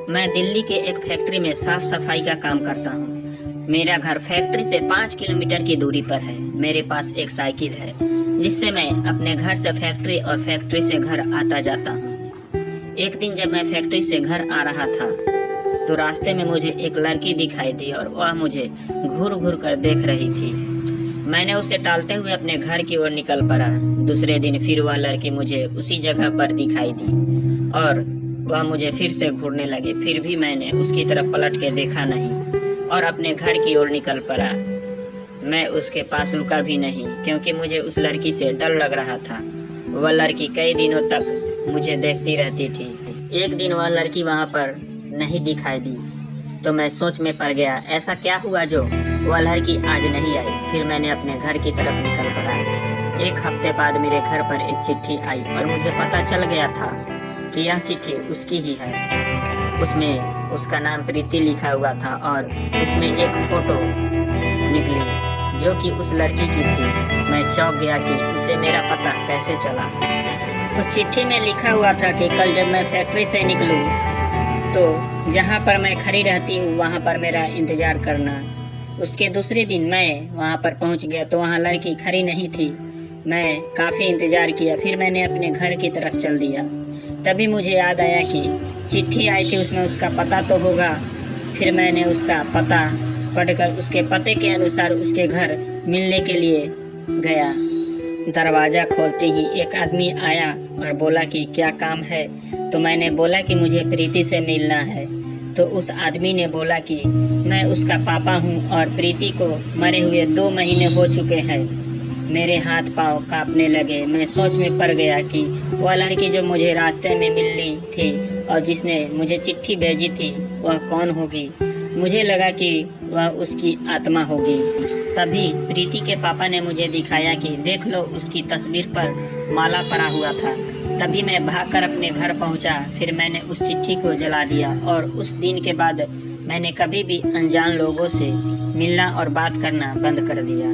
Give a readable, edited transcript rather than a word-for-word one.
मैं दिल्ली के एक फैक्ट्री में साफ सफाई का काम करता हूँ। मेरा घर फैक्ट्री से 5 किलोमीटर की दूरी पर है। मेरे पास एक साइकिल है जिससे मैं अपने घर से फैक्ट्री और फैक्ट्री से घर आता जाता हूँ। एक दिन जब मैं फैक्ट्री से घर आ रहा था तो रास्ते में मुझे एक लड़की दिखाई दी और वह मुझे घूर घूर कर देख रही थी। मैंने उसे टालते हुए अपने घर की ओर निकल पड़ा। दूसरे दिन फिर वह लड़की मुझे उसी जगह पर दिखाई दी और वह मुझे फिर से घूरने लगी। फिर भी मैंने उसकी तरफ पलट के देखा नहीं और अपने घर की ओर निकल पड़ा। मैं उसके पास रुका भी नहीं क्योंकि मुझे उस लड़की से डर लग रहा था। वह लड़की कई दिनों तक मुझे देखती रहती थी। एक दिन वह लड़की वहां पर नहीं दिखाई दी तो मैं सोच में पड़ गया, ऐसा क्या हुआ जो वह लड़की आज नहीं आई। फिर मैंने अपने घर की तरफ निकल पड़ा। एक हफ्ते बाद मेरे घर पर एक चिट्ठी आई और मुझे पता चल गया था कि यह चिट्ठी उसकी ही है। उसमें उसका नाम प्रीति लिखा हुआ था और उसमें एक फोटो निकली जो कि उस लड़की की थी। मैं चौंक गया कि उसे मेरा पता कैसे चला। उस चिट्ठी में लिखा हुआ था कि कल जब मैं फैक्ट्री से निकलूं तो जहां पर मैं खड़ी रहती हूँ वहां पर मेरा इंतजार करना। उसके दूसरे दिन मैं वहां पर पहुंच गया तो वहां लड़की खड़ी नहीं थी। मैं काफ़ी इंतजार किया, फिर मैंने अपने घर की तरफ चल दिया। तभी मुझे याद आया कि चिट्ठी आई थी, उसमें उसका पता तो होगा। फिर मैंने उसका पता पढ़कर उसके पते के अनुसार उसके घर मिलने के लिए गया। दरवाज़ा खोलते ही एक आदमी आया और बोला कि क्या काम है। तो मैंने बोला कि मुझे प्रीति से मिलना है। तो उस आदमी ने बोला कि मैं उसका पापा हूँ और प्रीति को मरे हुए 2 महीने हो चुके हैं। मेरे हाथ पांव कांपने लगे। मैं सोच में पड़ गया कि वह लड़की जो मुझे रास्ते में मिलनी थी और जिसने मुझे चिट्ठी भेजी थी वह कौन होगी। मुझे लगा कि वह उसकी आत्मा होगी। तभी प्रीति के पापा ने मुझे दिखाया कि देख लो, उसकी तस्वीर पर माला पड़ा हुआ था। तभी मैं भागकर अपने घर पहुंचा। फिर मैंने उस चिट्ठी को जला दिया और उस दिन के बाद मैंने कभी भी अनजान लोगों से मिलना और बात करना बंद कर दिया।